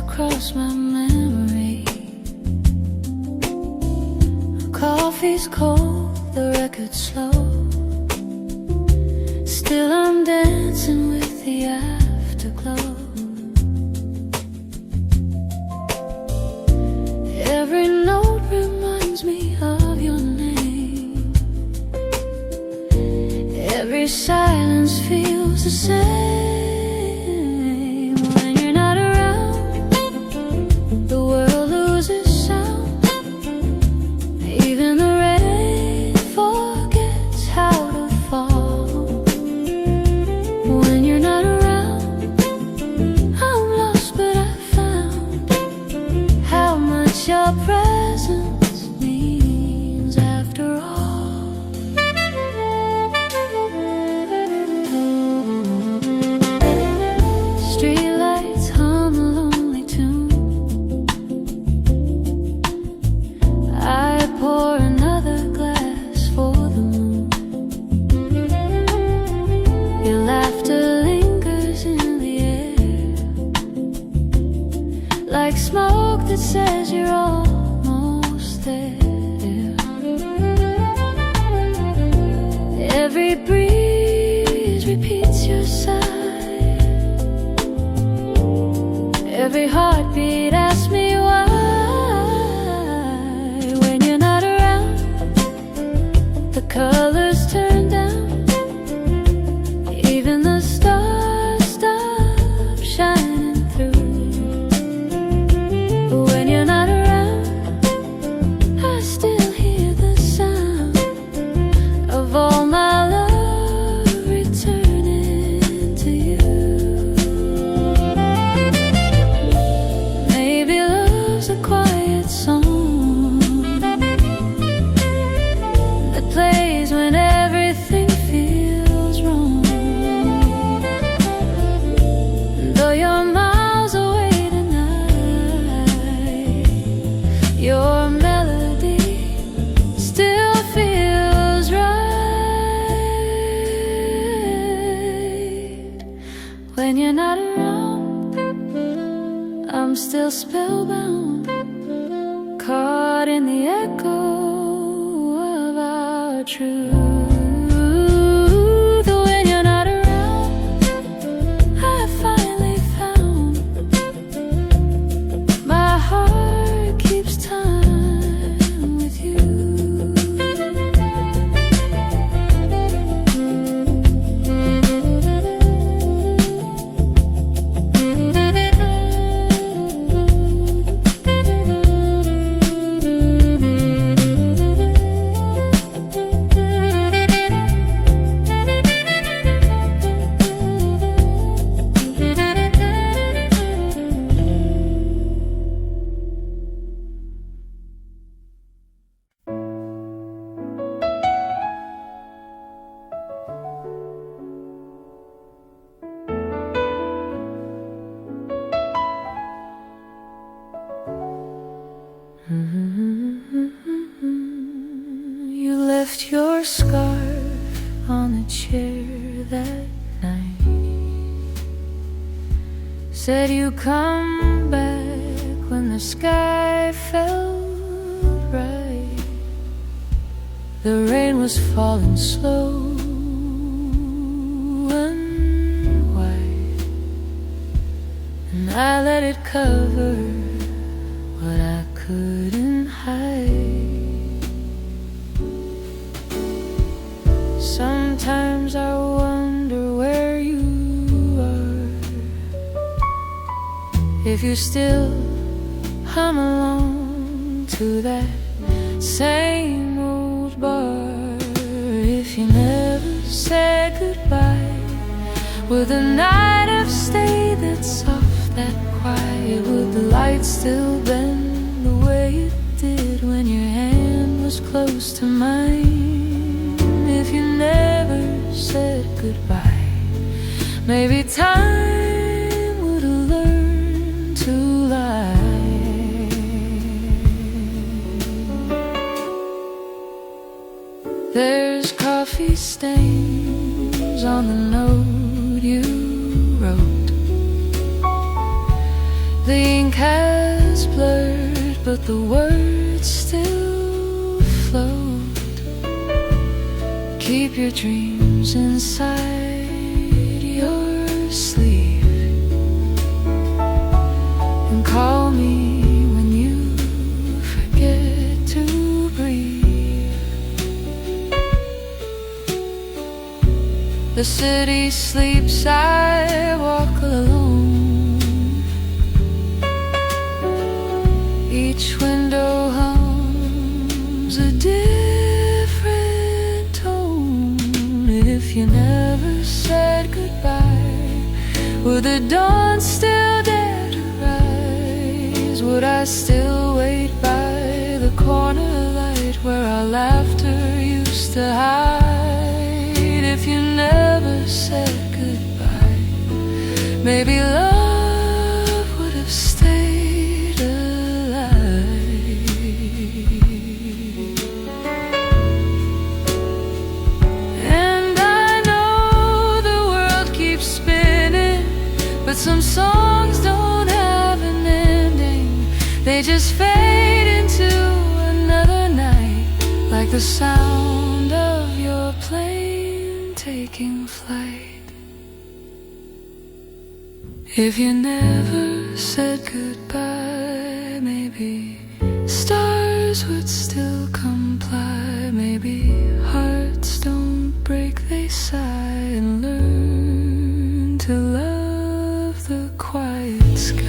across my memory. Coffee's cold, the record's slow. Still I'm dancing with the afterglow. Every note reminds me of your name. Every silence feels the same. When you're not around, the world loses sound. Even the rain forgets how to fall. When you're not around, I'm lost, but I found how much your presence means after all. Streetlights hum a lonely tune. I pour another glass for the moon. Your laughter lingers in the air, like smoke that says you're almost there. Every breeze repeats your sigh. Every heartbeat asks me why. When you're not around, the colors turn down. Even the stars stop shining through. When you're not around, I still hear the sound of all my love returning to you. Maybe love's a quiet song that plays when everything feels wrong. Though you're miles away tonight, your melody still feels right. When you're not around, I'm still spellbound, caught in the echo of our truth. When you're not around, I finally found my heart keeps time with you. You left your scarf on the chair that night. Said you'd come back when the sky felt right. The rain was falling slow and white, and I let it cover what I couldn't hide. Sometimes I wonder where you are, if you still hum along to that same old bar, if you never said goodbye. Would the night have stayed that soft, that quiet? Would the light still bend the way it did when your hand was close to mine? If you never said goodbye, maybe time would have learned to lie. There's coffee stains on the note you wrote. The ink has blurred, but the words still float. Keep your dreams inside your sleeve and call me when you forget to breathe. The city sleeps, I walk alone. Each window hums a different tone. If you never said goodbye, would the dawn still dare to rise? Would I still wait by the corner light where our laughter used to hide? If you never said goodbye, maybe love would have stayed alive. And I know the world keeps spinning, but some songs don't have an ending. They just fade into another night, like the sound of your plane taking flight. If you never said goodbye, maybe stars would still comply. Maybe hearts don't break, they sigh and learn to love the quiet sky.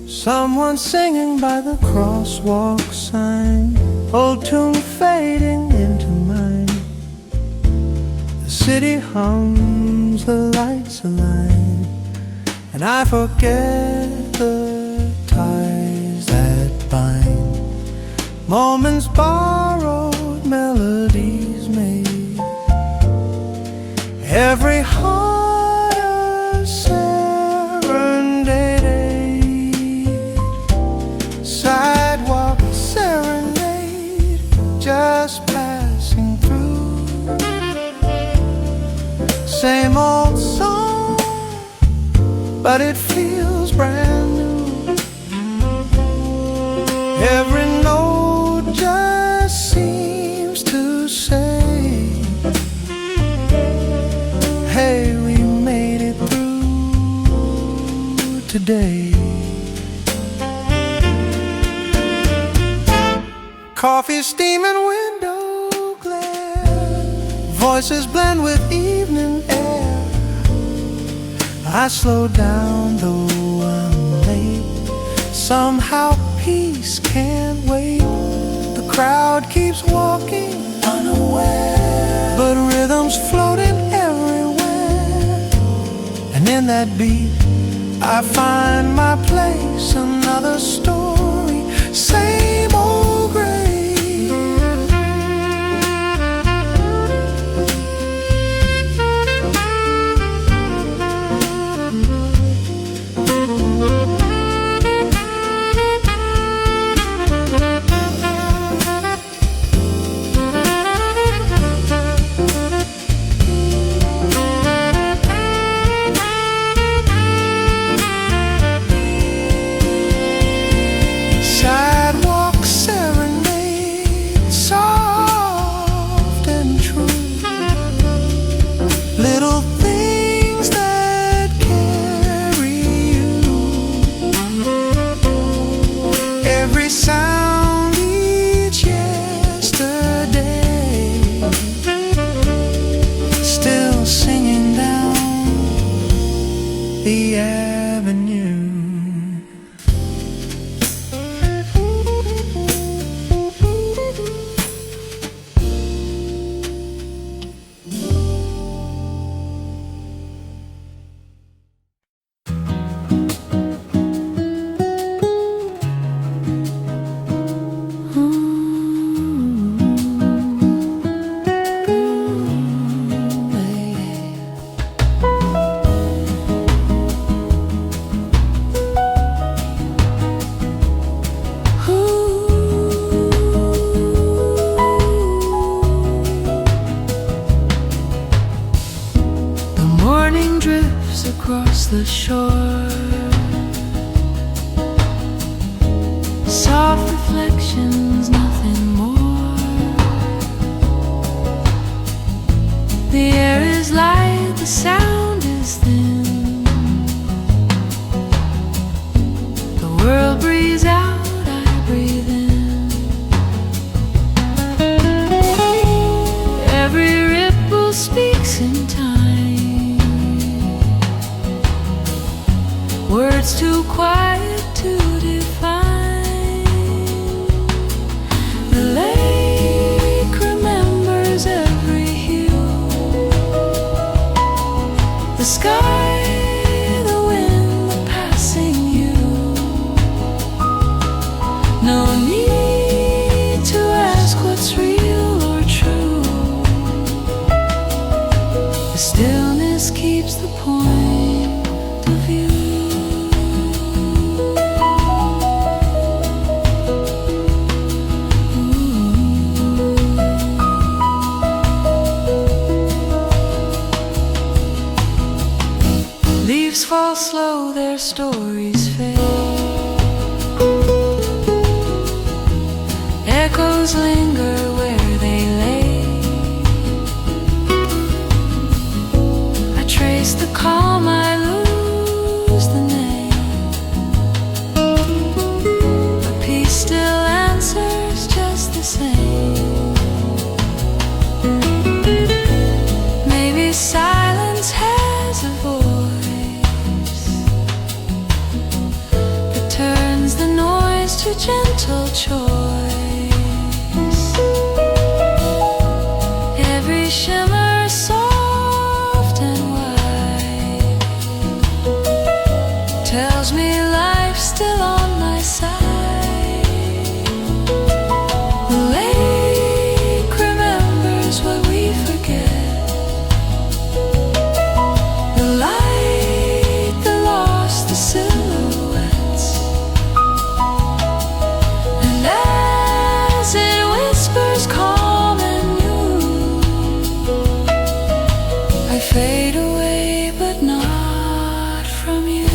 Someone singing by the crosswalk sign, old tune fading into mine. The city hums, the lights align, and I forget the ties that bind. Moments borrowed, melodies made, every heart a serenade. Sidewalk serenade, just passing through. Same old song, but it feels brand new. Every note just seems to say, hey, we made it through today. Coffee steaming, window glare, voices blend with evening air. I slow down though I'm late, somehow peace can't wait. The crowd keeps walking unaware, but rhythms floating everywhere. And in that beat I find my place, another story, same old grave. the avenue. Across the shore, soft reflections, nothing more. The air is light, the sound is thin. The world breathes out, I breathe in. Every ripple speaks in time. Words too quiet to define. The lake remembers every hue. The sky, the wind, the passing you. No need to ask what's real or true. The stillness keeps the point of view. Leaves fall slow, their stories fade. Echoes linger where they lay. I trace the calm, I lose the name. But peace still answers just the same. Maybe silence has a voice. To gentle choice. Every shimmer soft and wide tells me life's still on my side. The lake remembers what we forget. The light, the lost, the silhouettes. As it whispers calm and new, I fade away but not from you.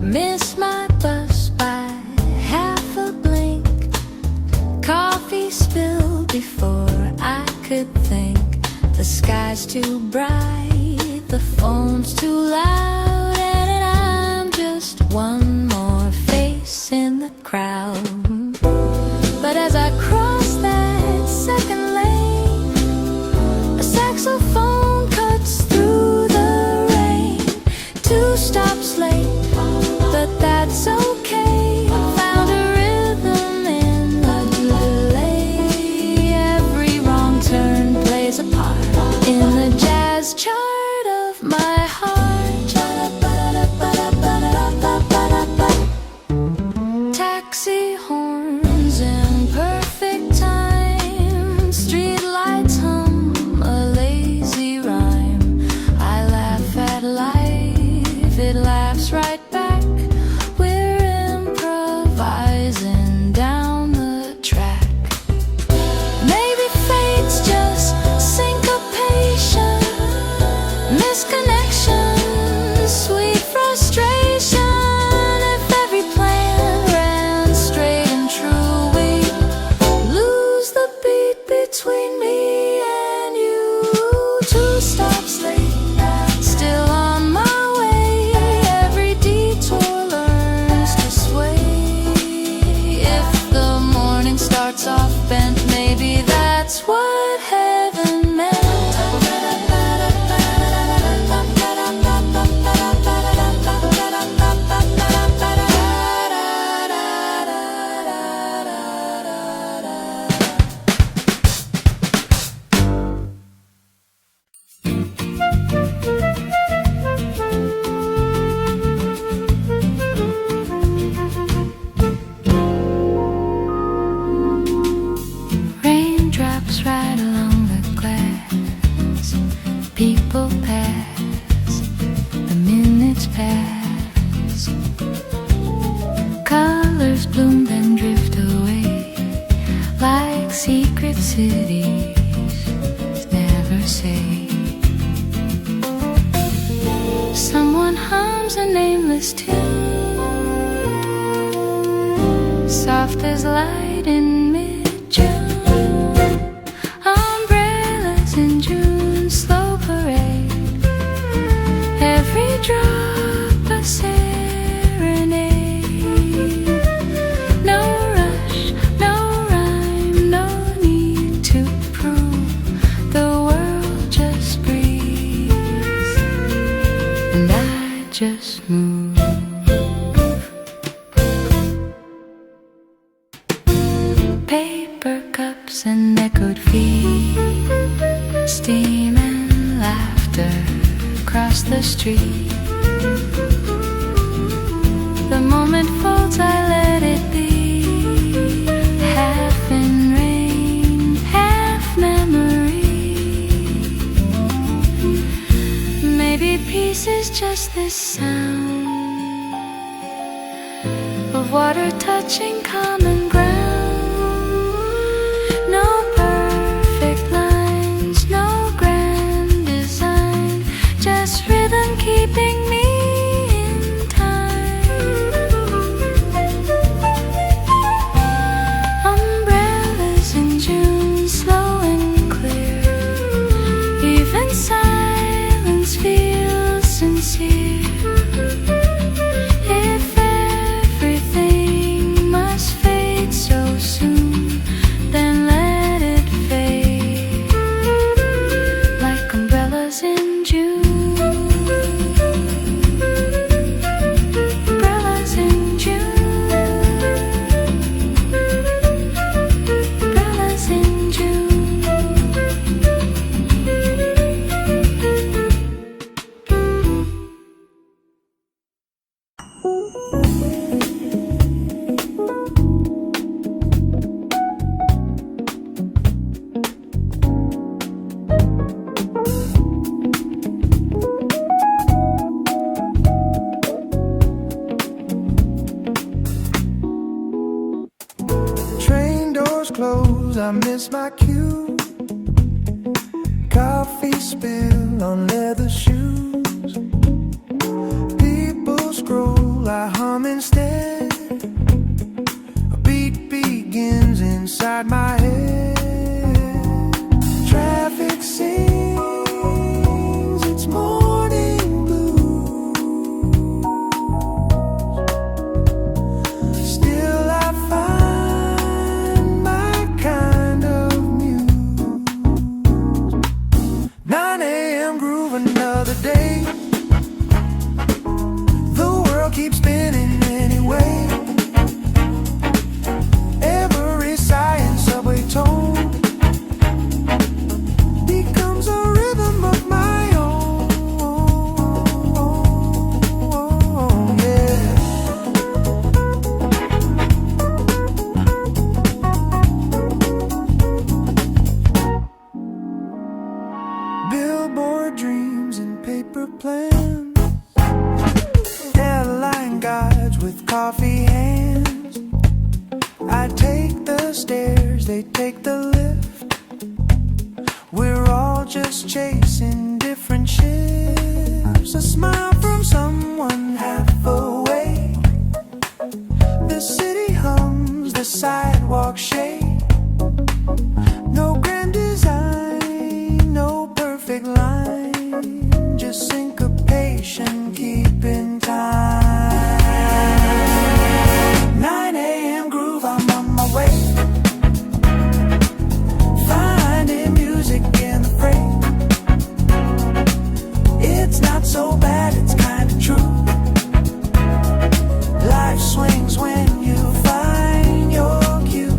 Miss my bus by half a blink. Coffee spilled before I could think. The sky's too bright, the phone's too loud, and I'm just one more face in the crowd. But as I cross that second lane, a saxophone cuts through the rain. 2 stops late, but that's okay. Found a rhythm in the delay. Every wrong turn plays a part in the jazz chart of my heart. Taxi horn people pass, the minutes pass, colors bloom then drift away like secret cities never say. Someone hums a nameless tune, soft as light in mid-June. Umbrellas in June, slow parade, every drop a serenade. No rush, no rhyme, no need to prove, the world just breathes and I just move. Paper cups and echoed feet, steam and laughter across the street. The moment folds, I let it be, half in rain, half memory. Maybe peace is just this sound of water touching common ground. No perfect lines, no grand design, just rhythm keeping me in time. Umbrellas in June, slow and clear, even silence feels sincere. If everything must fade so soon, then let it fade like umbrellas in June. Umbrellas in June. Umbrellas in June. Train doors close, I miss my cue. Coffee spill on leather shoes. People scroll, I hum instead. A beat begins inside my head. Traffic sings its morning blues. Still I find my kind of muse. 9 a.m. groove, another day. The world keeps spinning anyway. Every sigh and subway tone becomes a rhythm of my own. Yeah. Billboard dreams and paper plans, airline guides with coffee hands. I take the stairs, they take the lift. We're all just chasing different ships. A smile from someone half away. The city hums, the sidewalk shake. No grand design, no perfect line, just syncopation keeping time. 9 a.m. groove, I'm on my way. Finding music in the frame. It's not so bad, it's kinda true. Life swings when you find your cue.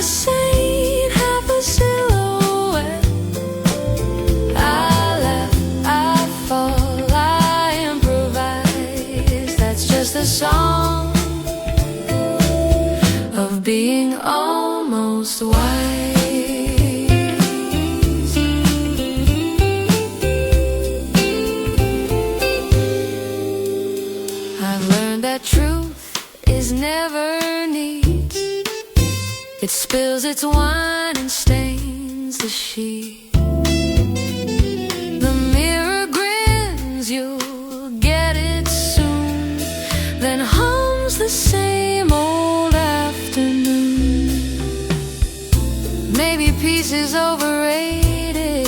a saint, half a silhouette. I laugh, I fall, I improvise. That's just a song of being almost wise. I've learned that truth is never neat. It spills its wine and stains the sheet. The mirror grins, you'll get it soon, then hums the same old afternoon. Maybe peace is overrated.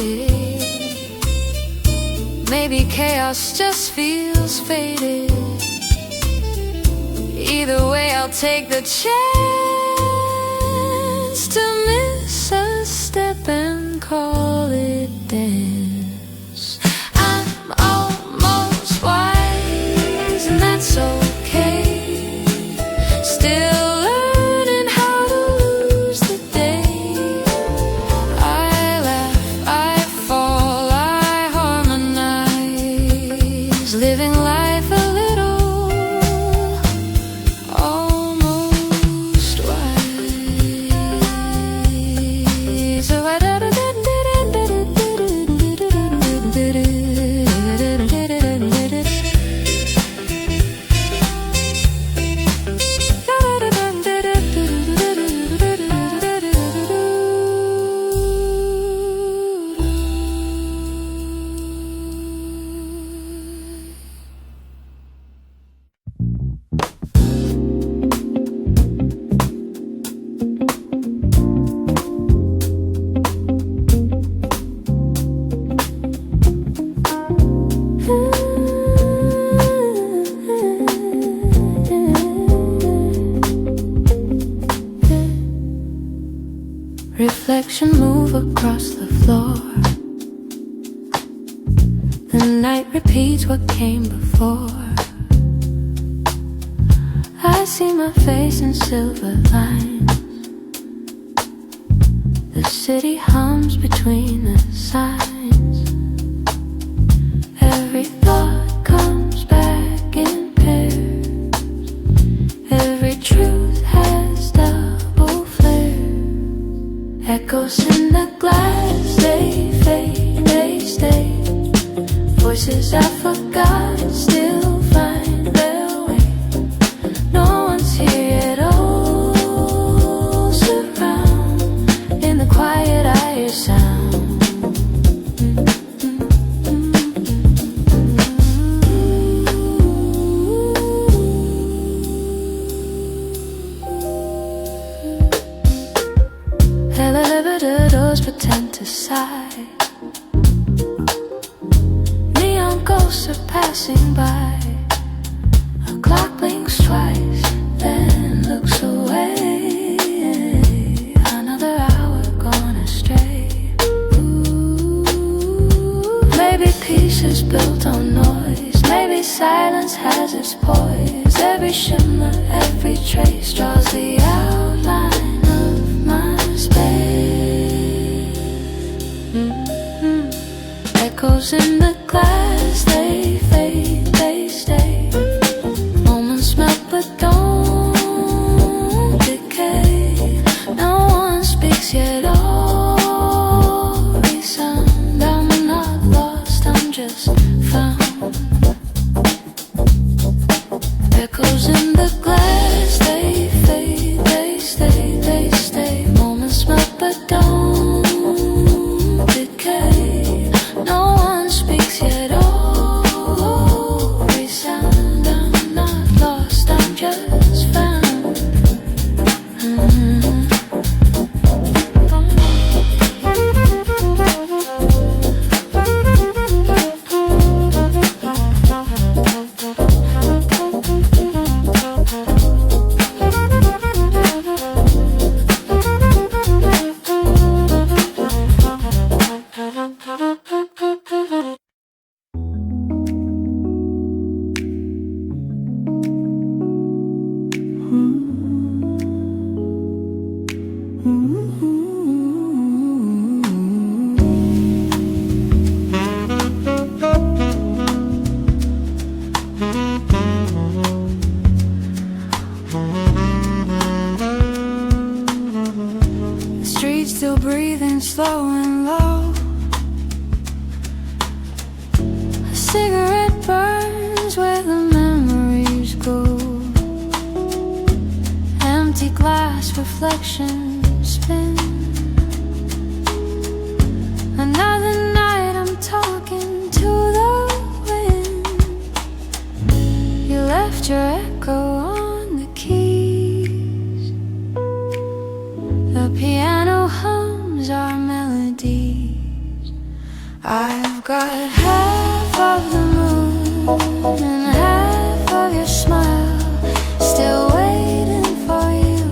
Maybe chaos just feels faded. Either way, I'll take the chance to miss a step and call it dance. I'm almost wise, and that's okay. Still learning how to lose the day. I laugh, I fall, I harmonize, living life a little almost wise. So I reflection move across the floor. The night repeats what came before. I see my face in silver lines. The city hums between the signs. Every thought comes back in pairs. Every truth has double flair. Echoes in the glass, they fade, they stay. Voices I forgot still find their way. No one's here yet, all surround. In the quiet I hear sound. Elevators pretend to sigh. Neon ghosts are passing by. A clock blinks twice, then looks away. Another hour gone astray. Maybe peace is built on noise. Maybe silence has its poise. Every shimmer, every trace draws the outline of my space. Echoes in the glass, they fade, they stay. Moments melt but don't decay. No one speaks yet, all resound. I'm not lost, I'm just found. Echoes in the glass, they fade, they stay, they stay. Moments melt but don't decay. No one speaks yet, all The streets still breathing slow and low. A cigarette burns where the memories go. Empty glass reflections spin. Another night I'm talking to the wind. You left your echo on the keys. The piano hums our melodies. I've got half of the moon and half of your smile, still waiting for you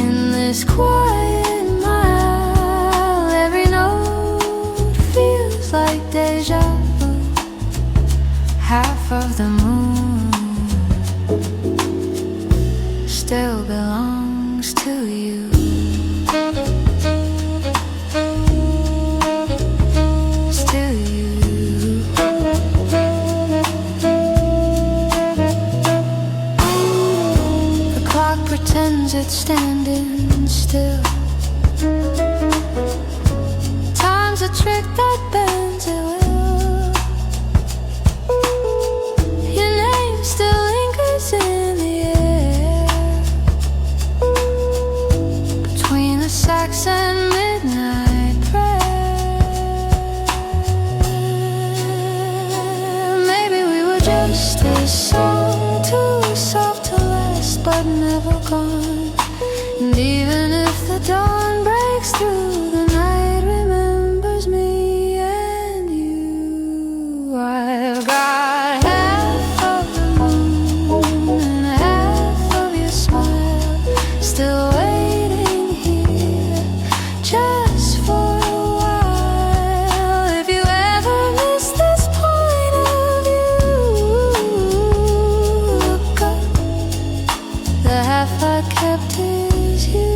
in this quiet mile. Every note feels like deja vu. Half of the moon still belongs to you. Still you. The clock pretends it's standing still. Time's a trick that bends at will. Your name still lingers in the air, between the sax and midnight prayer. Maybe we were just a song, too soft to last, but never gone. And even if the dawn breaks through, the night remembers me and you. I've got half of the moon and half of your smile, still waiting here just for a while. If you ever miss this point of view, look up. The half I kept is you.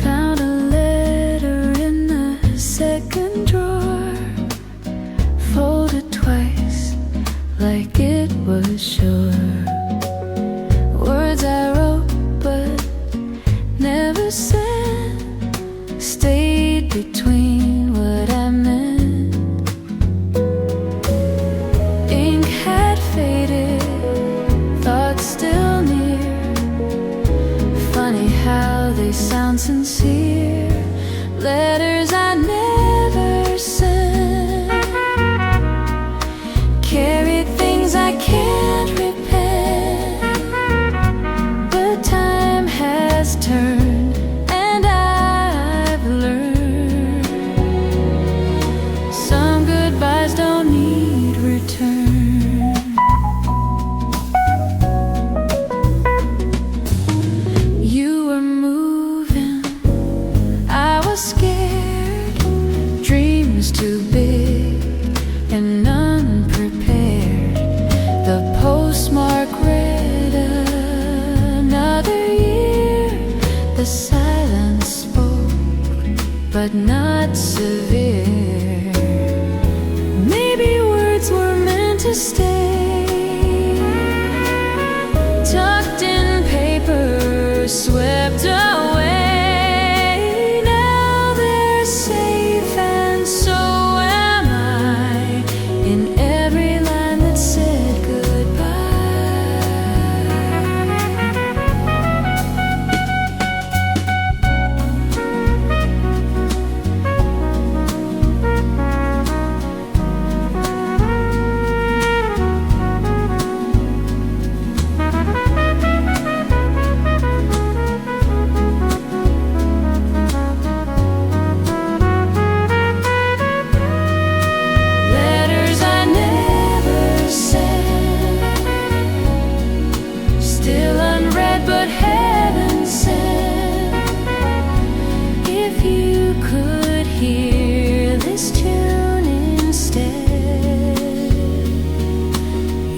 Found a letter in the second drawer, folded twice like it was sure. Words I wrote but never sent, stayed between what I meant. Ink had faded, thoughts still near. Funny how they sound sincere. Letters I never sent, carried things I can't repent. But time has turned and I've learned some goodbyes don't need return. You were moving, I was scared. Dreams too big and unprepared. The postmark read another year. The silence spoke, but not severe. Maybe words were meant to to stay, tucked in paper, swept away. Now they're safe, and so am I, in every line that said goodbye. Letters I never sent, still unread but heaven sent. If you could hear this tune instead,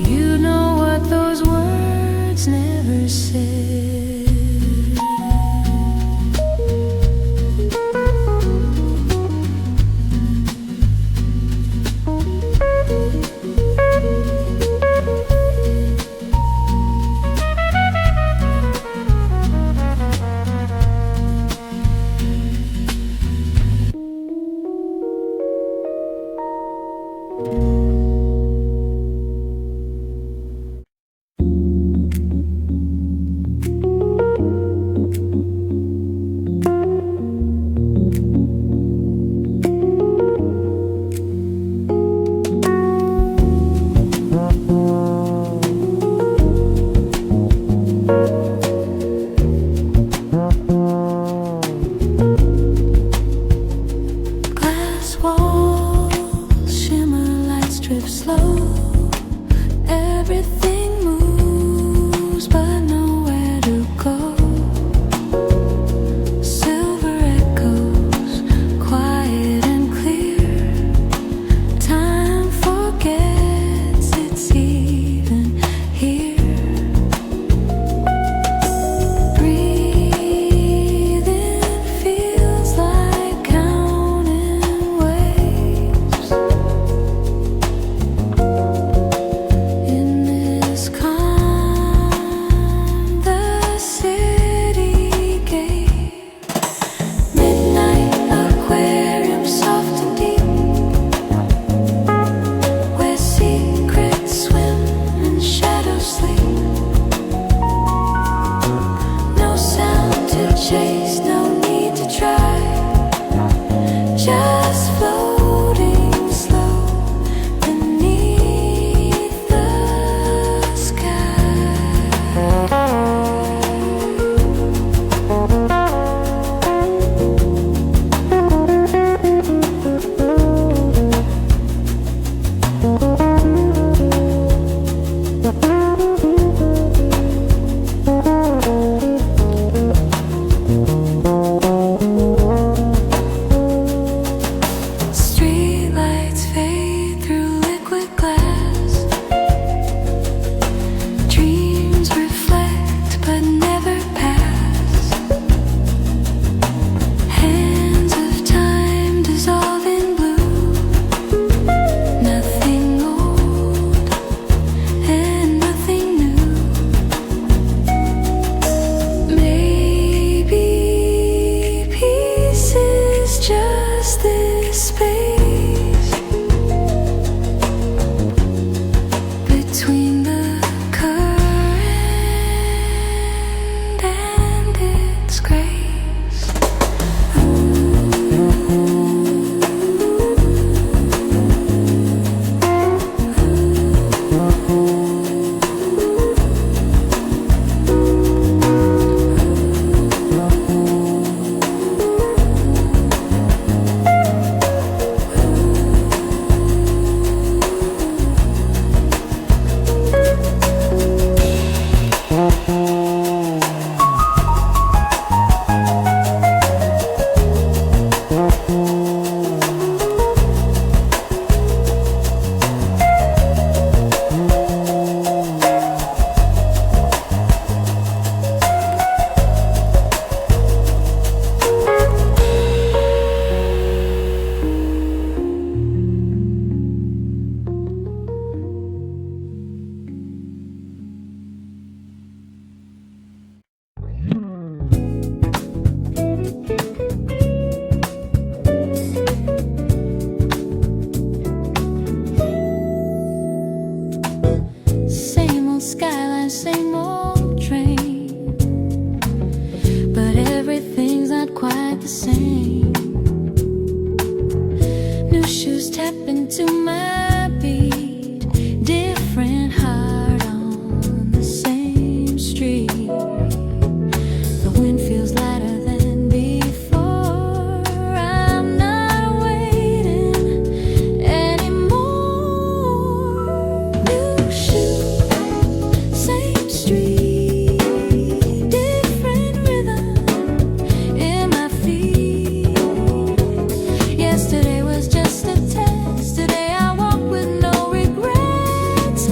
you know what those words never said. Glass walls shimmer, lights drip slow. Everything moves, but nowhere to go. Silver echoes, quiet and clear. Time forgets it's even here. Breathing feels like counting waves in the same. New shoes tap into my beat, different heart on the same street. The wind feels lighter than before. I'm not waiting anymore. New shoes, same street, different rhythm in my feet. Yesterday was just a test. Today I walk with no regrets.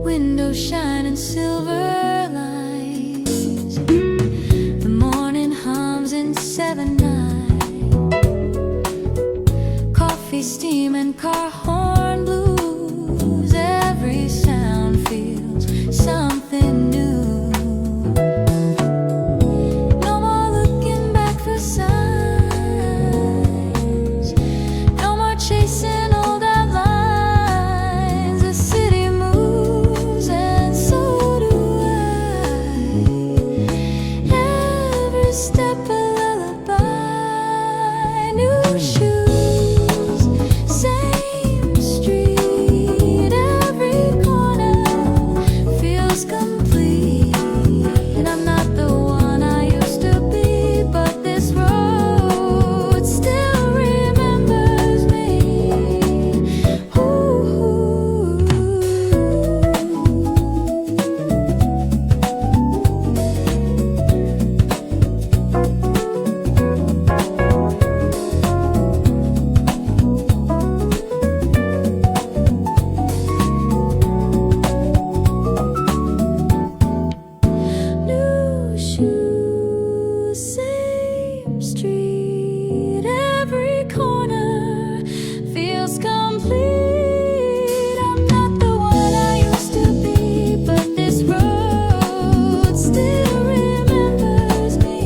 Windows shining silver lines. The morning hums in 7/9. Coffee, steam, and car horn blues. Every sound feels something new. No more looking back for signs. No more chasing old outlines. The city moves and so do I. Every step a lullaby. New shoes, same street. Every corner feels complete. I'm not the one I used to be, but this road still remembers me. New shoes, same street. Every corner feels complete. I'm not the one I used to be, but this road still remembers me.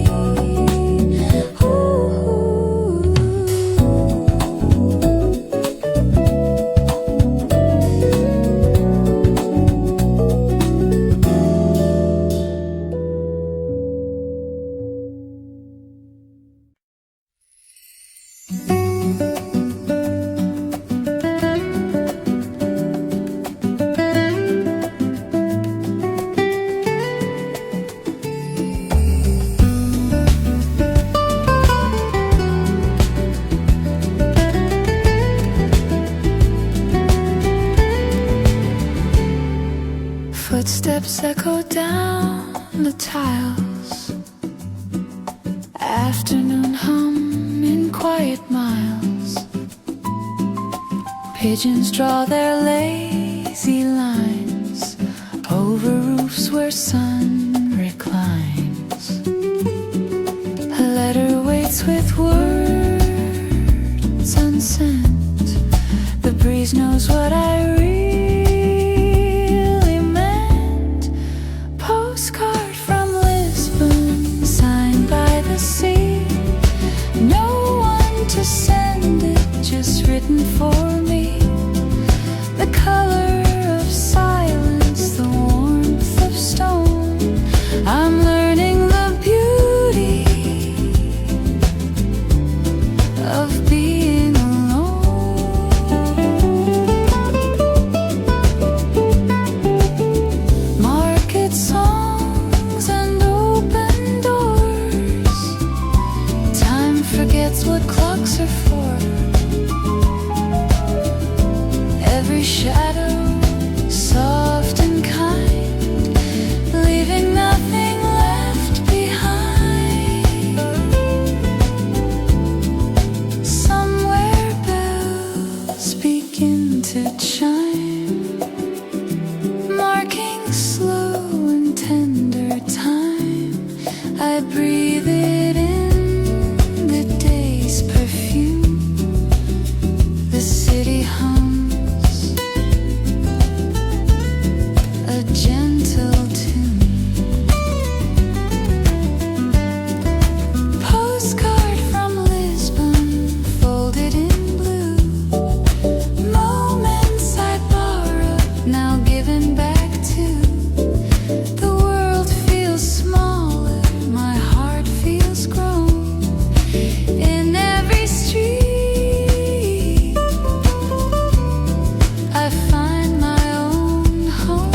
Footsteps echo down the tiles. Afternoon hum in quiet miles. Pigeons draw their lazy lines over roofs where sun reclines. A letter waits with words unsent. The breeze knows what I really meant. Postcard from Lisbon, signed by the sea. No one to send it, just written for me. The color of silence, the warmth of stone. I'm learning the beauty going back to. The world feels smaller, my heart feels grown. In every street I find my own home.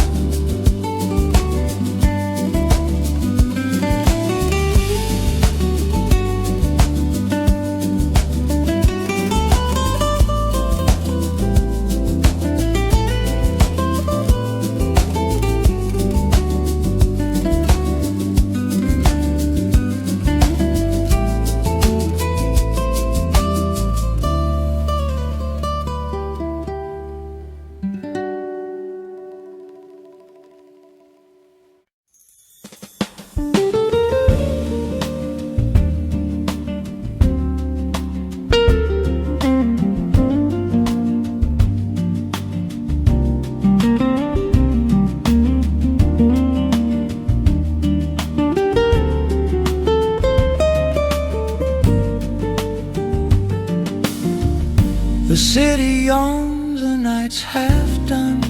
The city yawns, the night's half done.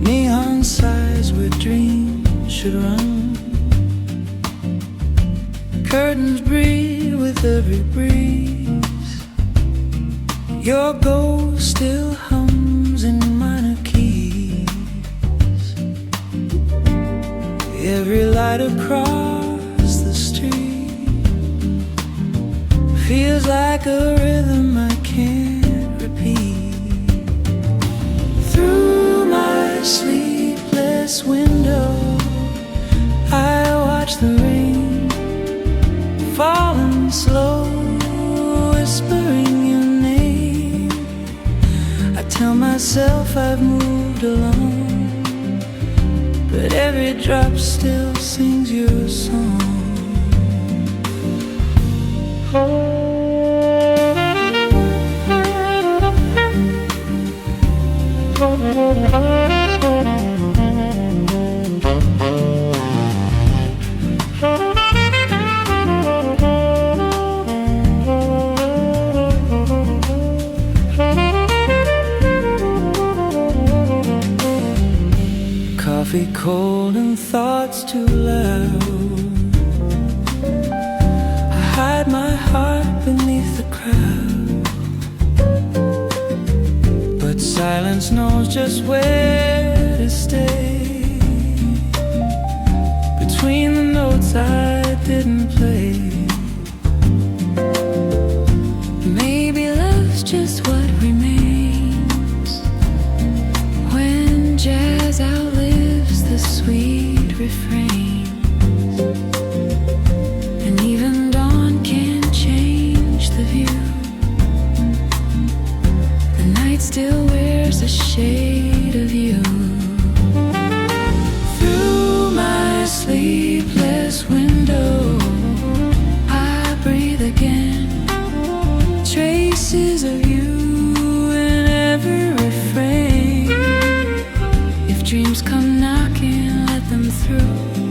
Neon signs where dreams should run. Curtains breathe with every breeze. Your ghost still hums in minor keys. Every light across the street feels like a rhythm I can't repeat. Through my sleepless window I watch the rain falling slow, whispering your name. I tell myself I've moved along, but every drop still sings your song. Coffee cold and thoughts too loud. I hide my heart beneath the crowd, but silence knows just where to stay. Between the notes I didn't play. Maybe love's just what remains when jazz outlives the sweet refrains. And even dawn can't change the view. The night still wears a shade of you. Through my sleepless window I breathe again. Traces of you in every refrain. If dreams come knocking, let them through.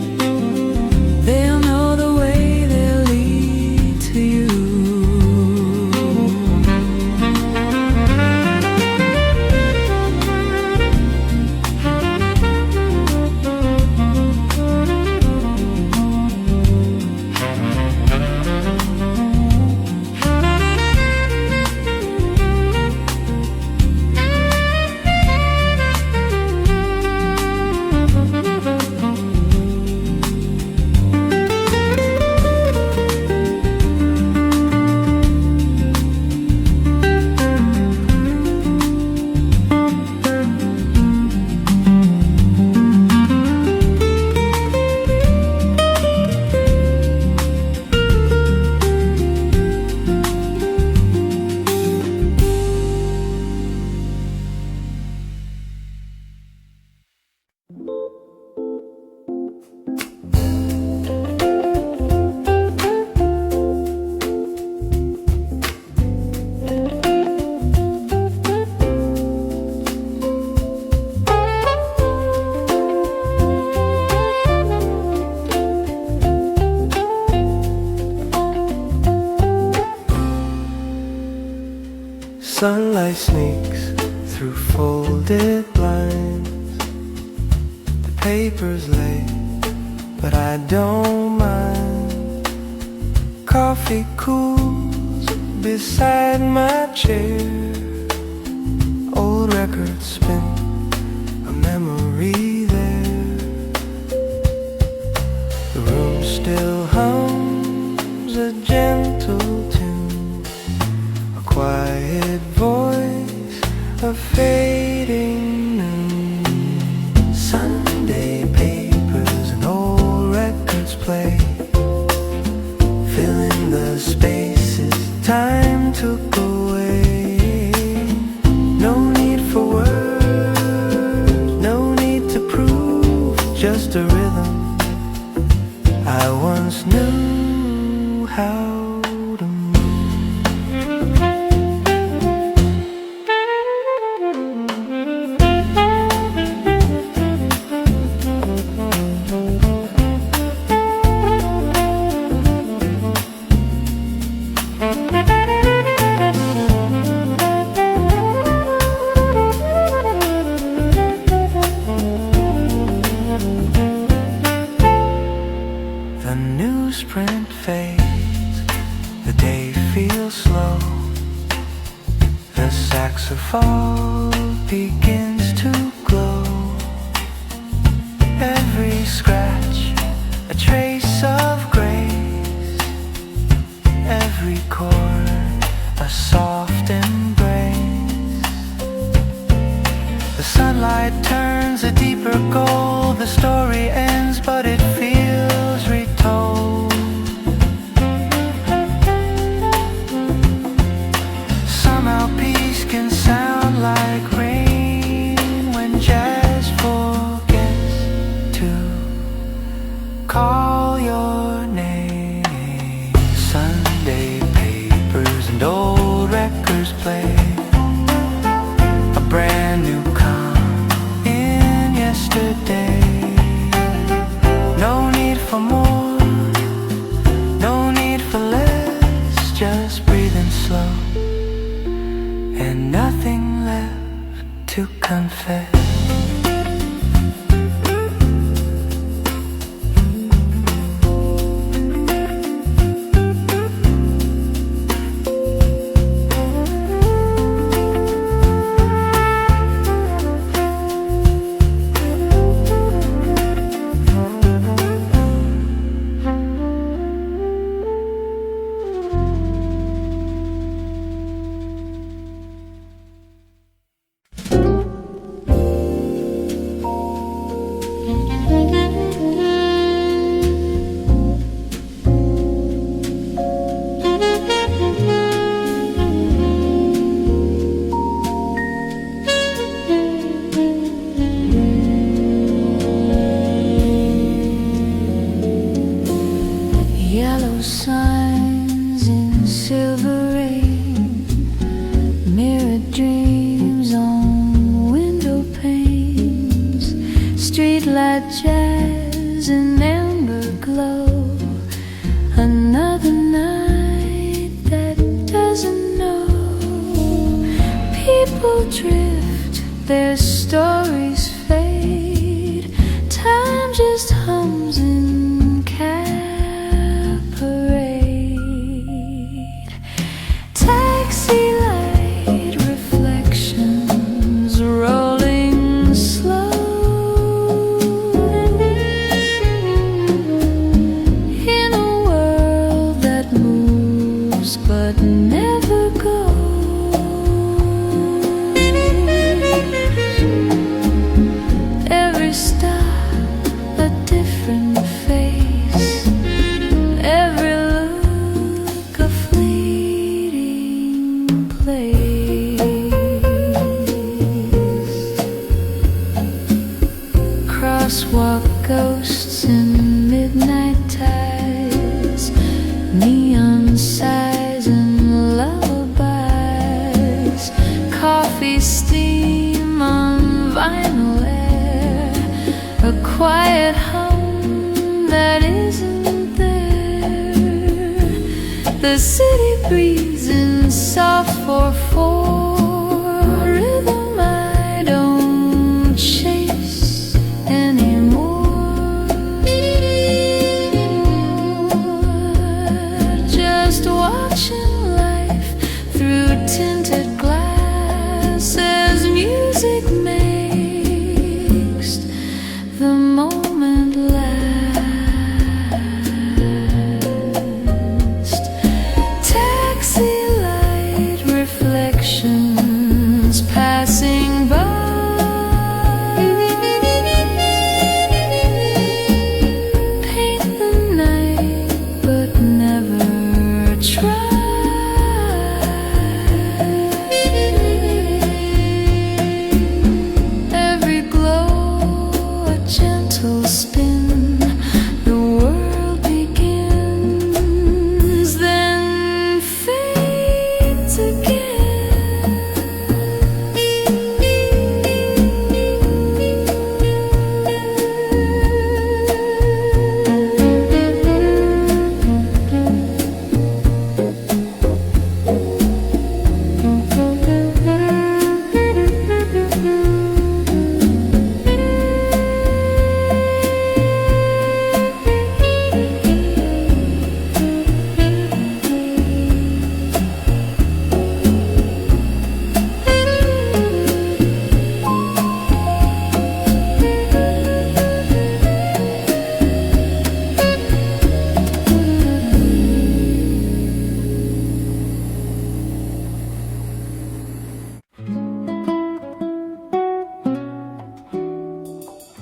tinted blinds. The paper's late, but I don't mind. Coffee cools beside my chair. Old records spin, a memory there. The room still hums a gentle tune, a quiet voice, a fading noon. Sunday papers and old records play, filling the spaces time took away. No need for words, no need to prove, just a rhythm I once knew how to move. The newsprint fades, the day feels slow. The saxophone begins to glow. Every scratch, a trace of grace. Every chord, a soft embrace. The sunlight turns a deeper gold. The story ends, but it feels retold. Somehow peace can sound like rain when jazz forgets to call your name. Sunday papers and old records play a brand new calm in yesterday. No need for more, no need for less, just breathing slow and nothing left to confess. Yellow signs in silver rain, mirrored dreams on window panes, streetlight jazz and amber glow. Another night that doesn't know. People drift, their stories fade, time just hums in parade. Taxi light reflections rolling slow in a world that moves but never goes. Every star a different face, every look a fleeting place. Crosswalk ghosts in midnight tides, neon sighs and lullabies, coffee steam on vinyl air, a quiet hum that isn't there. The city breeze in soft 4/4 rhythm I don't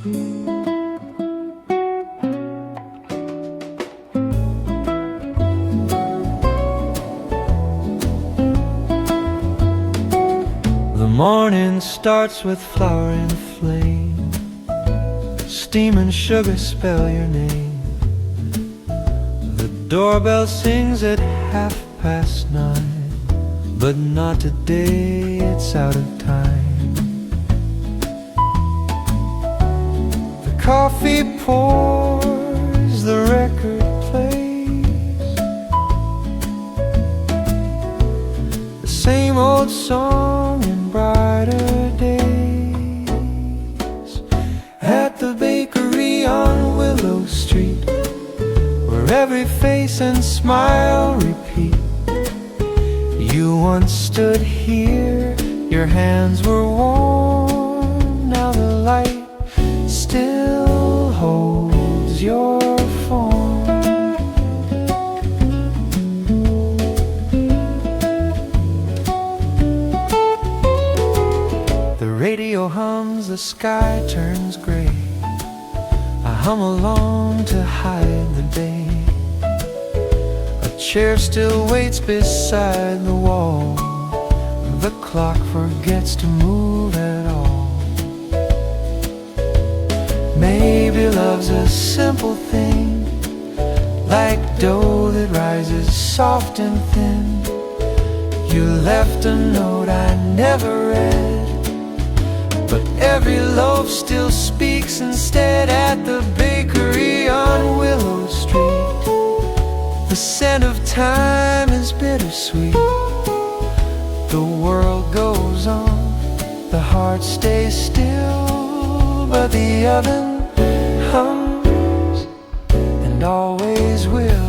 The morning starts with flower and flame, steam and sugar spell your name. The doorbell sings at 9:30, but not today, it's out of time. The coffee pours, the record plays, the same old song in brighter days. At the bakery on Willow Street, where every face and smile repeat. You once stood here, your hands were warm. Now the light still holds your form. The radio hums, the sky turns gray. I hum along to hide the day. A chair still waits beside the wall. The clock forgets to move at all. Maybe love's a simple thing, like dough that rises soft and thin. You left a note I never read, but every loaf still speaks instead. At the bakery on Willow Street, the scent of time is bittersweet. The world goes on, the heart stays still, but the oven hums and always will.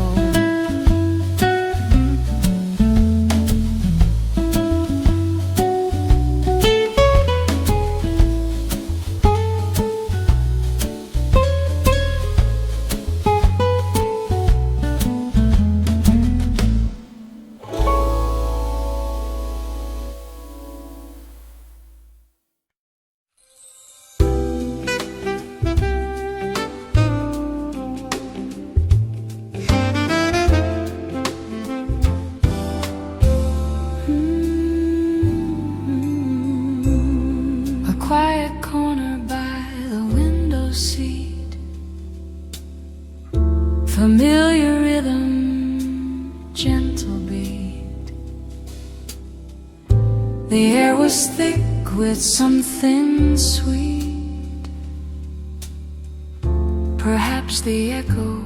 Familiar rhythm, gentle beat. The air was thick with something sweet, perhaps the echo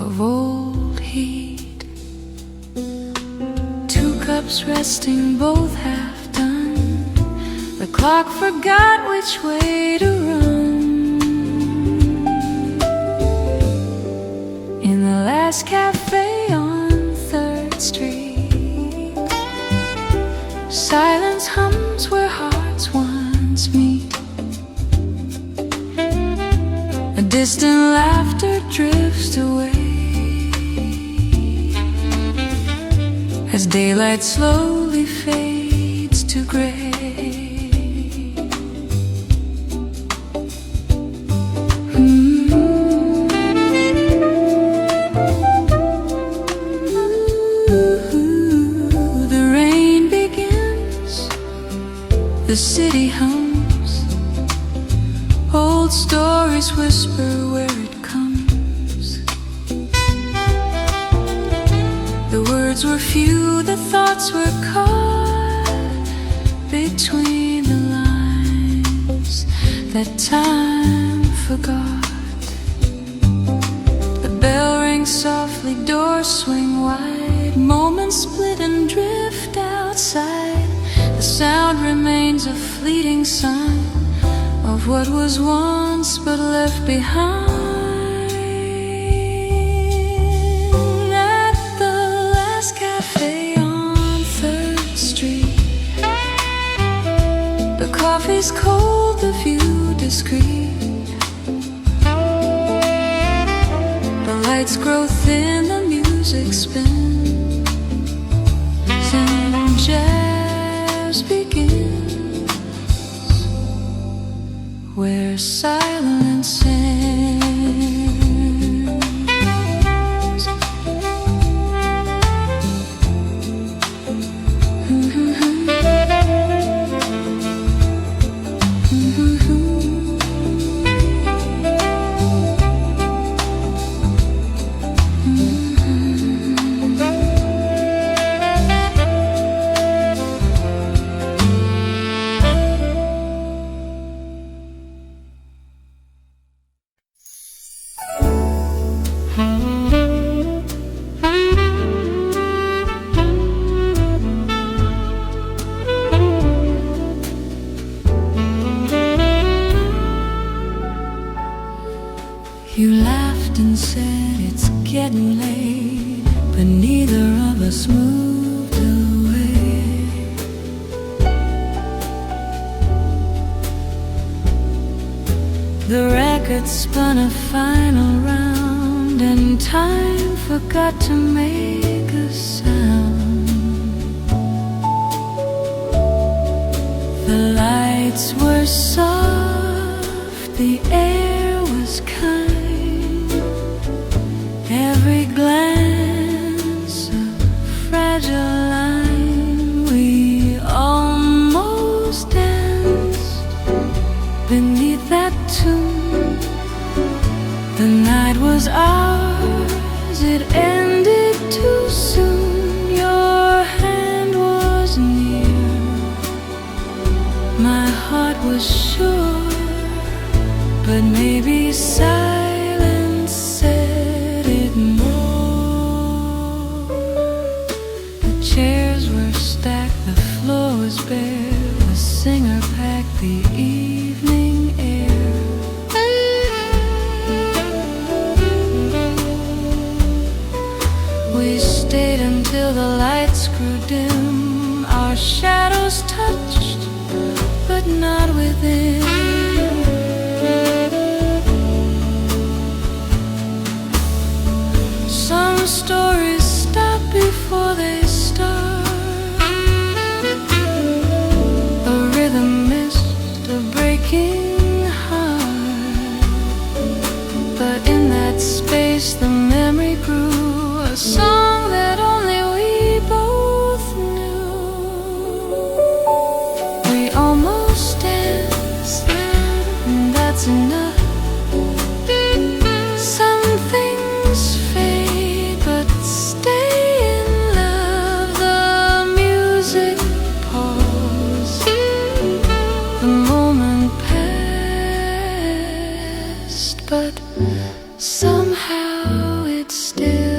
of old heat. Two cups resting, both half done. The clock forgot which way to run. The last cafe on 3rd Street, silence hums where hearts once meet. A distant laughter drifts away as daylight slowly fades to gray. The city hums, old stories whisper where it comes. The words were few, the thoughts were caught between the lines that time forgot. The bell rings softly, doors swing wide, moments split and drift outside. The sound remains a fleeting sign of what was once but left behind. At the last cafe on 3rd Street, the coffee's cold, the view discreet. The lights grow thin, the music spins, and jazz begins where silence ends. You laughed and said it's getting late, but neither of us moved away. The record spun a final round, and time forgot to make a sound. The lights were soft, the air was kind. Every glance a fragile line. We almost danced beneath that tune. The night was ours, it ended too soon. Your hand was near, my heart was sure, but maybe silence said it more. The chairs were stacked, the floor was bare, the singer packed the evening air. We stayed until the lights grew dim. Our shadows touched, but not within. Some stories stop before they start. A rhythm missed a breaking heart, but in that space the memory grew, a song that only we both knew. We almost danced, and that's enough. Some things fade, but stay in love. The music paused, the moment passed, but somehow it still